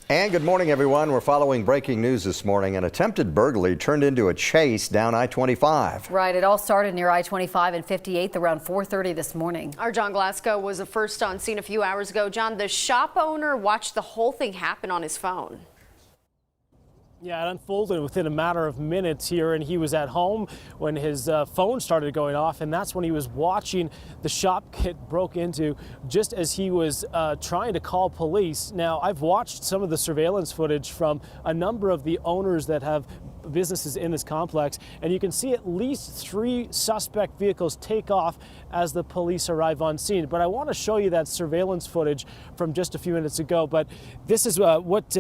And good morning, everyone. We're following breaking news this morning. An attempted burglary turned into a chase down I-25. Right. It all started near I-25 and 58th around 4:30 this morning. Our John Glasgow was the first on scene a few hours ago. John, the shop owner watched the whole thing happen on his phone. Yeah, it unfolded within a matter of minutes here, and he was at home when his phone started going off, and that's when he was watching the shop get broke into just as he was trying to call police. Now, I've watched some of the surveillance footage from a number of the owners that have businesses in this complex, and you can see at least 3 suspect vehicles take off as the police arrive on scene. But I want to show you that surveillance footage from just a few minutes ago. But this is what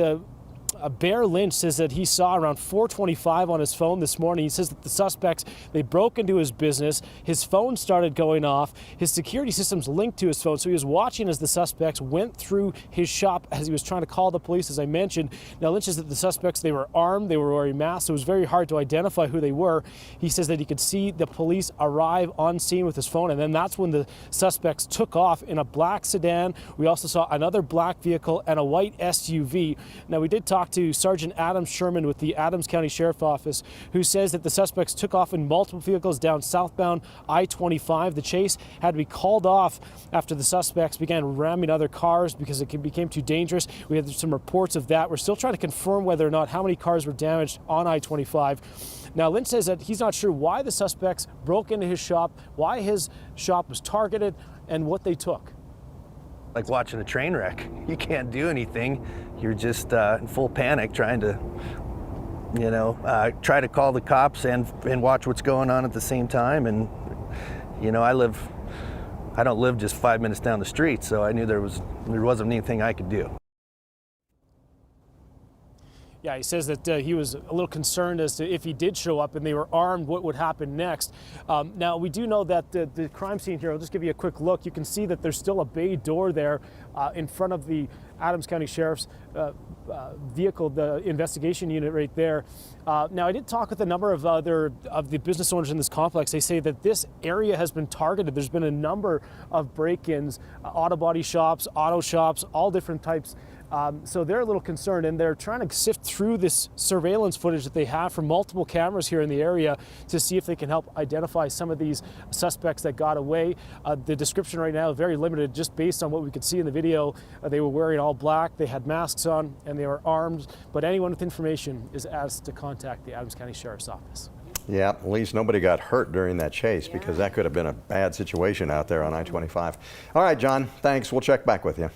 Bear Lynch says that he saw around 4:25 on his phone this morning. He says that the suspects, they broke into his business. His phone started going off. His security system's linked to his phone. So he was watching as the suspects went through his shop as he was trying to call the police, as I mentioned. Now, Lynch says that the suspects, they were armed, they were wearing masks. So it was very hard to identify who they were. He says that he could see the police arrive on scene with his phone. And then that's when the suspects took off in a black sedan. We also saw another black vehicle and a white SUV. Now, we did talk to Sergeant Adam Sherman with the Adams County Sheriff's Office, who says that the suspects took off in multiple vehicles down southbound I-25. The chase had to be called off after the suspects began ramming other cars because it became too dangerous. We had some reports of that. We're still trying to confirm whether or not how many cars were damaged on I-25. Now, Lynch says that he's not sure why the suspects broke into his shop, why his shop was targeted, and what they took. Like watching a train wreck. You can't do anything. You're just in full panic trying to, try to call the cops and watch what's going on at the same time. And, I don't live just 5 minutes down the street, so I knew there wasn't anything I could do. Yeah, he says that he was a little concerned as to if he did show up and they were armed, what would happen next. Now, we do know that the crime scene here, I'll just give you a quick look. You can see that there's still a bay door there in front of the Adams County Sheriff's vehicle, the investigation unit right there. Now, I did talk with a number of the business owners in this complex. They say that this area has been targeted. There's been a number of break-ins, auto body shops, auto shops, all different types. So they're a little concerned, and they're trying to sift through this surveillance footage that they have from multiple cameras here in the area to see if they can help identify some of these suspects that got away. The description right now is very limited, just based on what we could see in the video. They were wearing all black, they had masks on, and they were armed. But anyone with information is asked to contact the Adams County Sheriff's Office. Yeah, at least nobody got hurt during that chase, because that could have been a bad situation out there on I-25. All right, John, thanks. We'll check back with you.